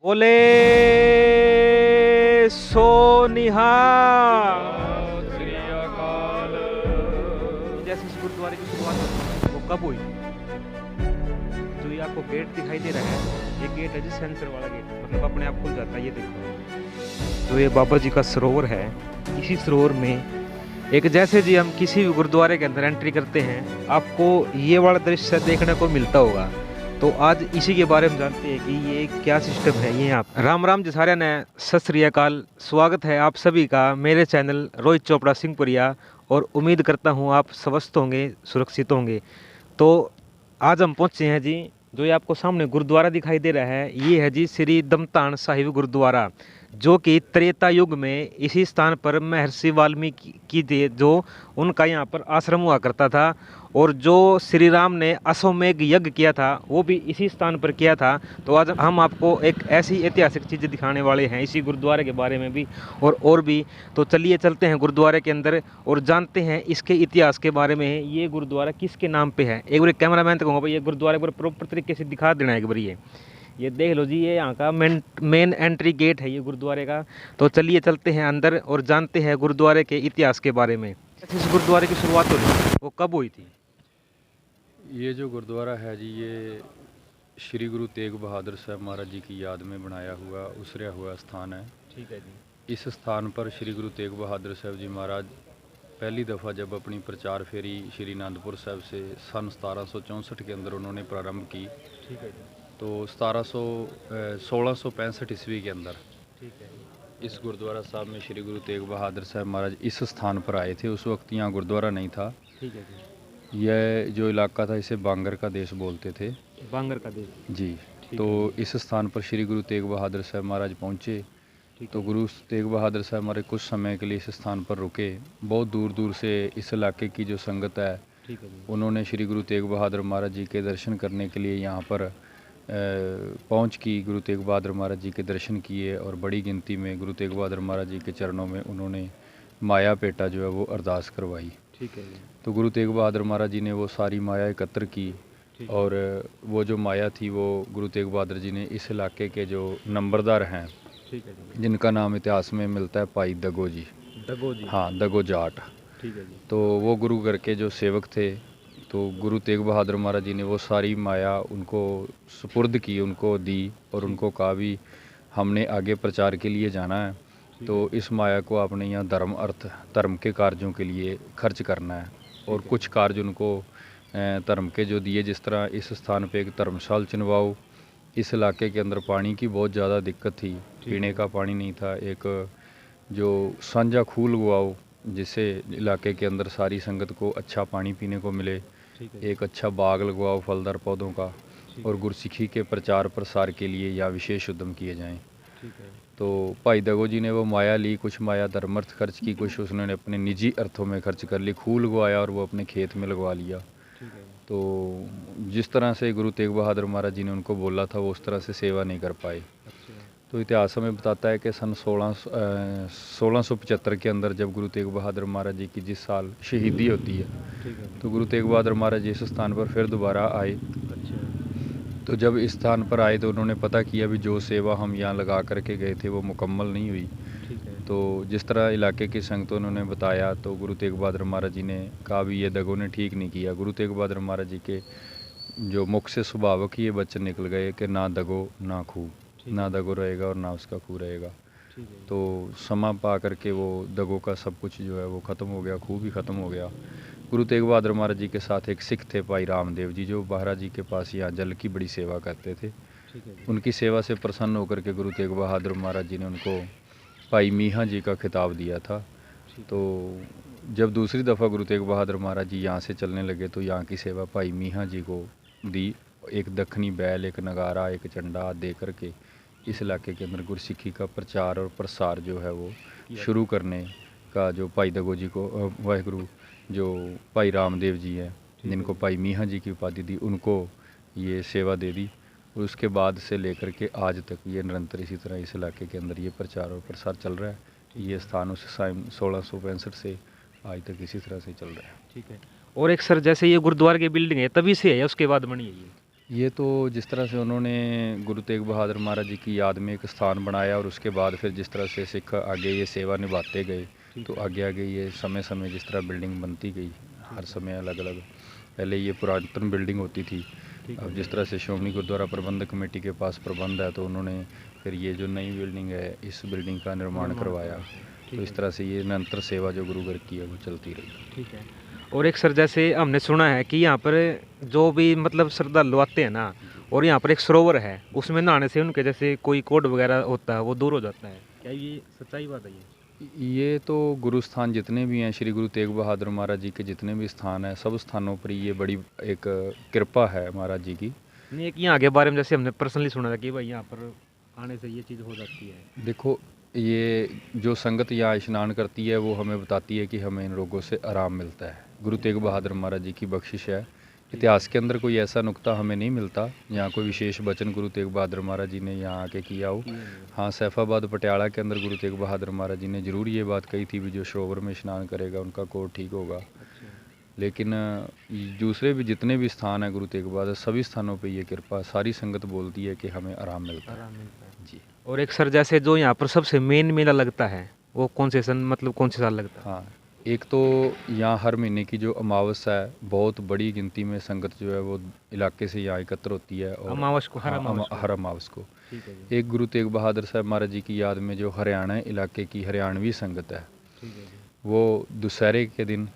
बोले सो निहाल। श्री अकाल। जैसे इस गुरुद्वारे की शुरुआत हुई, वो कब हुई? जो ये आपको गेट दिखाई दे रहा है, ये गेट है जी सेंसर वाला गेट, मतलब अपने आप खुल जाता है। ये देखो, तो ये बाबा जी का सरोवर है। इसी सरोवर में एक, जैसे जी हम किसी भी गुरुद्वारे के अंदर एंट्री करते हैं, आपको ये वाला दृश्य देखने को मिलता होगा। तो आज इसी के बारे में जानते हैं कि ये क्या सिस्टम है। ये आप राम राम जी सारे ने, सत श्री अकाल। स्वागत है आप सभी का मेरे चैनल रोहित चोपड़ा सिंहपुरिया, और उम्मीद करता हूँ आप स्वस्थ होंगे, सुरक्षित होंगे। तो आज हम पहुँचे हैं जी, जो ये आपको सामने गुरुद्वारा दिखाई दे रहा है, ये है जी श्री दमतान साहिब गुरुद्वारा, जो कि त्रेता युग में इसी स्थान पर महर्षि वाल्मीकि की जो उनका यहाँ पर आश्रम हुआ करता था। और जो श्री राम ने अश्वमेध यज्ञ किया था, वो भी इसी स्थान पर किया था। तो आज हम आपको एक ऐसी ऐतिहासिक चीज़ दिखाने वाले हैं इसी गुरुद्वारे के बारे में भी, और भी। तो चलिए चलते हैं गुरुद्वारे के अंदर और जानते हैं इसके इतिहास के बारे में। ये गुरुद्वारा किसके नाम पे है? एक बार कैमरामैन तो कहूँगा भाई ये गुरुद्वारे पर प्रॉपर तरीके से दिखा देना एक बार। ये देख लो जी, ये यहाँ का मेन एंट्री गेट है ये गुरुद्वारे का। तो चलिए चलते हैं अंदर और जानते हैं गुरुद्वारे के इतिहास के बारे में। इस गुरुद्वारे की शुरुआत हुई, वो कब हुई थी? ये जो गुरुद्वारा है जी, ये श्री गुरु तेग बहादुर साहब महाराज जी की याद में बनाया हुआ उसरिया हुआ स्थान है। ठीक है जी। इस स्थान पर श्री गुरु तेग बहादुर साहब जी महाराज पहली दफ़ा जब अपनी प्रचार फेरी श्री आनंदपुर साहब से सन 1764 के अंदर उन्होंने प्रारंभ की। ठीक है जी। तो 1665 ईस्वी के अंदर ठीक है। इस गुरुद्वारा साहब में श्री गुरु तेग बहादुर साहब महाराज इस स्थान पर आए थे। उस वक्त यहाँ गुरुद्वारा नहीं था। ठीक है जी। यह जो इलाका था इसे बांगर का देश बोलते थे बांगर का देश। जी। ठीक तो है। इस स्थान पर श्री गुरु तेग बहादुर साहब महाराज पहुँचे। ठीक तो है। गुरु तेग बहादुर साहब महाराज कुछ समय के लिए इस स्थान पर रुके। बहुत दूर दूर से इस इलाके की जो संगत है, ठीक है जी। उन्होंने श्री गुरु तेग बहादुर महाराज जी के दर्शन करने के लिए यहाँ पर पहुँच की। गुरु तेग बहादुर महाराज जी के दर्शन किए और बड़ी गिनती में गुरु तेग बहादुर महाराज जी के चरणों में उन्होंने माया पेटा जो है वो अरदास करवाई। ठीक है जी। तो गुरु तेग बहादुर महाराज जी ने वो सारी माया एकत्र की, और वो जो माया थी वो गुरु तेग बहादुर जी ने इस इलाके के जो नंबरदार हैं, ठीक है जी। जिनका नाम इतिहास में मिलता है भाई दगो जी। दगो जी। हाँ, दगो जाट। ठीक है जी। तो वो गुरु घर के जो सेवक थे, तो गुरु तेग बहादुर महाराज जी ने वो सारी माया उनको सुपुर्द की, उनको दी, और उनको कहा भी हमने आगे प्रचार के लिए जाना है, तो इस माया को आपने यहाँ धर्म अर्थ धर्म के कार्यों के लिए खर्च करना है। और कुछ कार्य उनको धर्म के जो दिए, जिस तरह इस स्थान पे एक धर्मशाल चुनवाओ। इस इलाके के अंदर पानी की बहुत ज़्यादा दिक्कत थी, पीने का पानी नहीं था। एक जो साझा खूह लगवाओ, जिससे इलाके के अंदर सारी संगत को अच्छा पानी पीने को मिले। एक अच्छा बाग लगवाओ फलदार पौधों का, और गुरसिक्खी के प्रचार प्रसार के लिए यहाँ विशेष उद्यम किए जाएं। तो भाई दगो जी ने वो माया ली, कुछ माया धर्मार्थ खर्च की, कुछ उन्होंने अपने निजी अर्थों में खर्च कर ली। खूह लगवाया और वो अपने खेत में लगवा लिया। तो जिस तरह से गुरु तेग बहादुर महाराज जी ने उनको बोला था, वो उस तरह से सेवा नहीं कर पाए। तो इतिहास हमें बताता है कि सन 1675 के अंदर जब गुरु तेग बहादुर महाराज जी की जिस साल शहीदी होती है, तो गुरु तेग बहादुर महाराज जी इस स्थान पर फिर दोबारा आए। तो जब इस स्थान पर आए तो उन्होंने पता किया भी जो सेवा हम यहाँ लगा करके गए थे वो मुकम्मल नहीं हुई। तो जिस तरह इलाके की संगतों उन्होंने बताया, तो गुरु तेग बहादुर महाराज जी ने कहा भी ये दगों ने ठीक नहीं किया। गुरु तेग बहादुर महाराज जी के जो मुख से स्वभावक ही ये वचन निकल गए कि ना दगो ना खूह, ना दगो रहेगा और ना उसका खूह रहेगा। तो समा पा करके वो दगो का सब कुछ जो है वो ख़त्म हो गया, खूह भी ख़त्म हो गया। गुरु तेग बहादुर महाराज जी के साथ एक सिख थे भाई रामदेव जी, जो महाराज जी के पास यहाँ जल की बड़ी सेवा करते थे। उनकी सेवा से प्रसन्न होकर के गुरु तेग बहादुर महाराज जी ने उनको भाई मीहा जी का खिताब दिया था। तो जब दूसरी दफ़ा गुरु तेग बहादुर महाराज जी यहाँ से चलने लगे तो यहाँ की सेवा भाई मीहा जी को दी। एक दखनी बैल, एक नगारा, एक झंडा दे करके इस इलाके के अंदर गुरसिक्खी का प्रचार और प्रसार जो है वो शुरू करने का जो भाई दगो जी को वाहिगुरु जो भाई रामदेव जी हैं, जिनको भाई मीहा जी की उपाधि दी, उनको ये सेवा दे दी। और उसके बाद से लेकर के आज तक ये निरंतर इसी तरह इस इलाके के अंदर ये प्रचार और प्रसार चल रहा है। ये स्थान उस 1665 से आज तक इसी तरह से चल रहा है। ठीक है। और एक सर, जैसे ये गुरुद्वारे की बिल्डिंग है तभी से है या उसके बाद बनी है ये? ये तो जिस तरह से उन्होंने गुरु तेग बहादुर महाराज जी की याद में एक स्थान बनाया और उसके बाद फिर जिस तरह से सिख आगे ये सेवा निभाते गए, तो आगे आगे ये समय समय जिस तरह बिल्डिंग बनती गई, हर समय अलग अलग। पहले ये पुरातन बिल्डिंग होती थी, अब जिस तरह से श्रोमणी गुरुद्वारा प्रबंधक कमेटी के पास प्रबंध है, तो उन्होंने फिर ये जो नई बिल्डिंग है इस बिल्डिंग का निर्माण करवाया। तो इस तरह से ये निरंतर सेवा जो गुरु घर की है वो चलती रही। ठीक है। और एक सर, जैसे हमने सुना है कि यहाँ पर जो भी मतलब श्रद्धालु आते हैं ना, और यहाँ पर एक सरोवर है, उसमें नहाने से उनके जैसे कोई कोड वगैरह होता है वो दूर हो जाता है, क्या ये सच्चाई बात है? ये तो गुरु स्थान जितने भी हैं, श्री गुरु तेग बहादुर महाराज जी के जितने भी स्थान हैं, सब स्थानों पर ये बड़ी एक कृपा है महाराज जी की। नहीं, एक यहाँ के बारे में जैसे हमने पर्सनली सुना था कि भाई यहाँ पर आने से ये चीज़ हो जाती है। देखो, ये जो संगत यहाँ स्नान करती है वो हमें बताती है कि हमें इन रोगों से आराम मिलता है। गुरु तेग बहादुर महाराज जी की बख्शिश है। इतिहास के अंदर कोई ऐसा नुक्ता हमें नहीं मिलता यहाँ कोई विशेष वचन गुरु तेग बहादुर महाराज जी ने यहाँ आके किया हो। हाँ, सैफाबाद पटियाला के अंदर गुरु तेग बहादुर महाराज जी ने ज़रूर ये बात कही थी भी जो सरोवर में स्नान करेगा उनका कोढ़ ठीक होगा। लेकिन दूसरे भी जितने भी स्थान हैं गुरु तेग बहादुर, सभी स्थानों पे ये कृपा, सारी संगत बोलती है कि हमें आराम मिलता है। जी। और एक सर, जैसे जो यहाँ पर सबसे मेन मेला लगता है वो कौन से सन, मतलब कौन से साल लगता है? हाँ, एक तो यहाँ हर महीने की जो अमावस्या है, बहुत बड़ी गिनती में संगत जो है वो इलाके से यहाँ एकत्र होती है। और अमावस को, हर अमावस को ठीक है जी। एक गुरु तेग बहादुर साहब महाराज जी की याद में जो हरियाणा इलाके की हरियाणवी संगत है, ठीक है जी। वो दुशहरे के दिन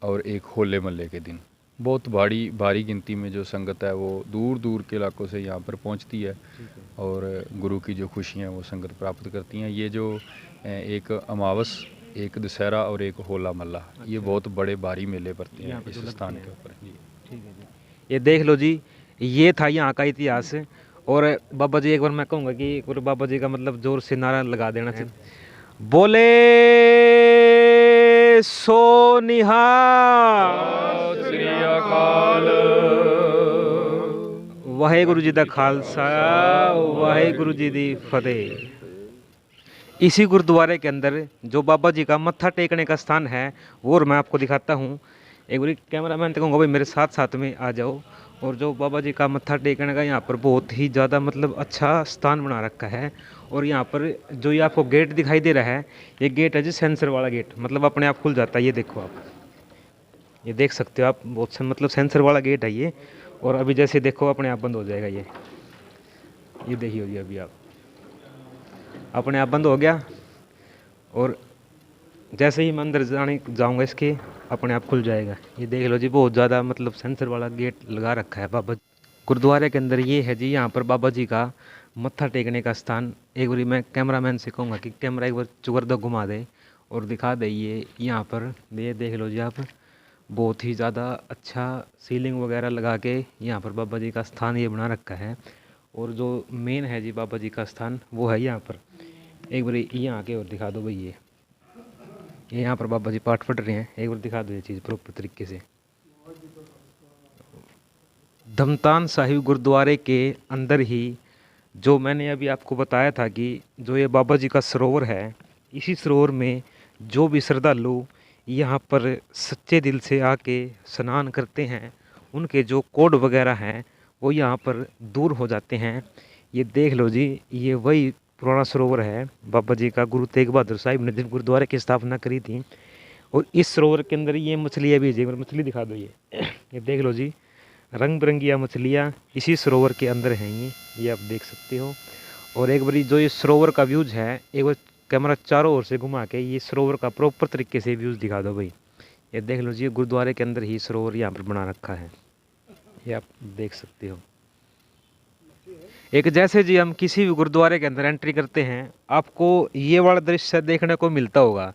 और एक होले महल्ले के दिन बहुत भारी गिनती में जो संगत है वो दूर दूर के इलाकों से यहाँ पर पहुँचती है और गुरु की जो खुशियाँ वो संगत प्राप्त करती हैं। ये जो एक अमावस, एक दशहरा और एक होला महल्ला, ये बहुत बड़े भारी मेले पड़ते हैं इस स्थान के ऊपर। जी, ठीक है जी। ये देख लो जी, ये था यहाँ का इतिहास। और बाबा जी, एक बार मैं कहूँगा कि एक बार बाबा जी का मतलब जोर से नारा लगा देना चाहिए, बोले सो निहाल, श्री अकाल, वाहेगुरु जी दा खालसा, वाहेगुरु जी दी फतेह। इसी गुरुद्वारे के अंदर जो बाबा जी का मत्था टेकने का स्थान है वो और मैं आपको दिखाता हूँ। एक बार कैमरामैन तो कहूँगा भाई मेरे साथ साथ में आ जाओ। और जो बाबा जी का मत्था टेकने का यहाँ पर बहुत ही ज़्यादा मतलब अच्छा स्थान बना रखा है। और यहाँ पर जो ये आपको गेट दिखाई दे रहा है, ये गेट है जी सेंसर वाला गेट, मतलब अपने आप खुल जाता है। ये देखो आप, ये देख सकते हो आप, बहुत मतलब सेंसर वाला गेट है ये। और अभी जैसे देखो अपने आप बंद हो जाएगा ये देखिए जी, अभी आप अपने आप बंद हो गया। और जैसे ही मैं अंदर जाऊँगा इसके, अपने आप खुल जाएगा। ये देख लो जी, बहुत ज़्यादा मतलब सेंसर वाला गेट लगा रखा है बाबा गुरुद्वारे के अंदर। ये है जी यहाँ पर बाबा जी का मत्था टेकने का स्थान। एक बार मैं कैमरामैन से कहूँगा कि कैमरा एक बार चुगरदा घुमा दे और दिखा दे ये यहाँ पर। ये देख लो जी आप, बहुत ही ज़्यादा अच्छा सीलिंग वगैरह लगा के यहाँ पर बाबा जी का स्थान ये बना रखा है। और जो मेन है जी बाबा जी का स्थान वो है यहाँ पर। एक बार यहाँ आके और दिखा दो भाई, ये यहाँ पर बाबा जी पाठ पढ़ रहे हैं। एक बार दिखा दो ये चीज़ प्रॉपर तरीके से। धमतान साहिब गुरुद्वारे के अंदर ही जो मैंने अभी आपको बताया था कि जो ये बाबा जी का सरोवर है, इसी सरोवर में जो भी श्रद्धालु यहाँ पर सच्चे दिल से आके स्नान करते हैं, उनके जो कोड वगैरह हैं वो यहाँ पर दूर हो जाते हैं। ये देख लो जी, ये वही पुराना सरोवर है बाबा जी का, गुरु तेग बहादुर साहिब ने जिन गुरुद्वारे की स्थापना करी थी। और इस सरोवर के अंदर ये मछलियाँ भी, मछली दिखा दो ये देख लो जी, रंग बिरंगिया मछलियाँ इसी सरोवर के अंदर हैं। ये आप देख सकते हो। और एक बारी जो ये सरोवर का व्यूज़ है, एक बार कैमरा चारों ओर से घुमा के ये सरोवर का प्रॉपर तरीके से व्यूज़ दिखा दो भाई। ये देख लो जी, गुरुद्वारे के अंदर ही सरोवर यहाँ पर बना रखा है, ये आप देख सकते हो। एक जैसे जी हम किसी भी गुरुद्वारे के अंदर एंट्री करते हैं, आपको ये वाला दृश्य देखने को मिलता होगा।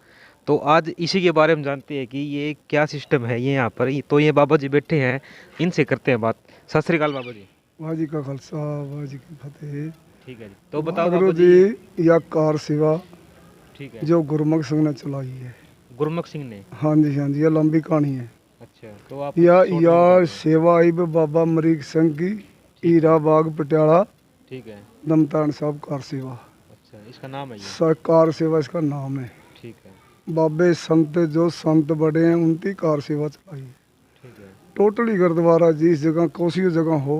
तो आज इसी के बारे में जानते हैं कि ये क्या सिस्टम है। ये यहाँ पर तो ये बाबा जी बैठे हैं, इनसे करते हैं बात। सत श्री अकाल बाबा जी। वाह जी का खालसा, वाह जी की फतेह। ठीक है जी, तो बताओ गुरु बाबा जी। जी या कार सेवा ठीक है, जो गुरमुख सिंह ने चलाई है। गुरमुख सिंह ने? हाँ जी, हाँ जी, ये लंबी कहानी है। अच्छा, तो आप या सेवा आई बाबा अमरीक सिंह की, हीरा बाग पटियाला। ठीक है, दमतान साहब कार सेवा। अच्छा, इसका नाम है ये? कार सेवा इसका नाम है। ठीक है, बाबे संत जो संत बड़े हैं उनकी कार सेवा चलाई है। ठीक है, टोटली गुरुद्वारा जिस जगह कोसी जगह हो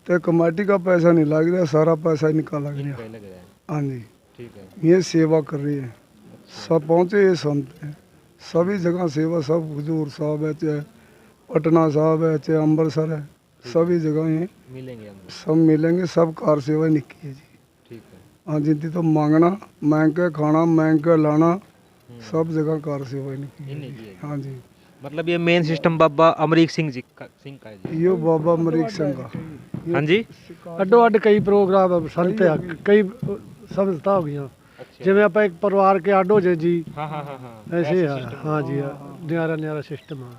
तो कमेटी का पैसा नहीं लग रहा, सारा पैसा निकाला गया। इनका ही लग रहा है। हाँ जी, ठीक है। ये सेवा कर रही है, सब पहुँचे ये संत हैं, सभी जगह सेवा, सब हुजूर साहब है, चाहे पटना साहब है, चाहे अम्बरसर है, सभी जगह ये मिलेंगे हम। सब मिलेंगे, सब कार सेवा निकी है जी। ठीक है। हाँ जी, तो मांगना, मांग के खाना, मांग के लाना, सब जगह कार सेवा निकी है इन्हीं जी। की है। हाँ जी, मतलब ये मेन सिस्टम बाबा अमरीक सिंह जी का है जी। यो बाबा अमरीक सिंह का। हाँ जी। ਅੱਡੋ ਅੱਡ ਕਈ ਪ੍ਰੋਗਰਾਮ ਸੰਤ ਆ, ਕਈ ਸੰਸਥਾ ਹੋ ਗਈਆਂ, अच्छा। ਜਿਵੇਂ ਆਪਾਂ ਇੱਕ ਪਰਿਵਾਰ ਕੇ ਅੱਡ ਹੋ ਜੇ ਜੀ, हाँ हाँ हाँ हाँ। ਐਸੇ ਆ। हाँ जी, ਨਿਆਰਾ ਨਿਆਰਾ ਸਿਸਟਮ ਆ।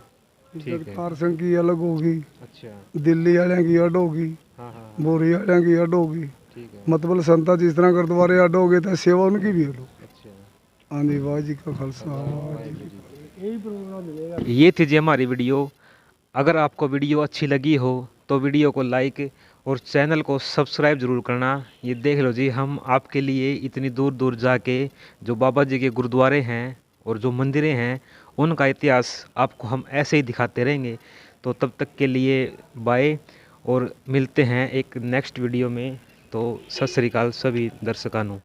ठीक है। जगतार सिंह की अलग होगी, अच्छा। दिल्ली वाले की अड होगी, हाँ हाँ। बोरी वाले की अड होगी, ठीक है। मतलब संता जिस तरह गुरुद्वारे अड हो गए तो सेवा उनकी भी अलग। अच्छा। हाँ जी, वाह जी का खालसा वाह जी। ਇਹੀ ਪ੍ਰੋਗਰਾਮ ਮਿਲੇਗਾ। ये थी जी हमारी वीडियो। अगर आपको वीडियो अच्छी लगी हो तो वीडियो को लाइक और चैनल को सब्सक्राइब ज़रूर करना। ये देख लो जी, हम आपके लिए इतनी दूर दूर जाके जो बाबा जी के गुरुद्वारे हैं और जो मंदिरें हैं उनका इतिहास आपको हम ऐसे ही दिखाते रहेंगे। तो तब तक के लिए बाय, और मिलते हैं एक नेक्स्ट वीडियो में। तो सत श्री अकाल सभी दर्शकों।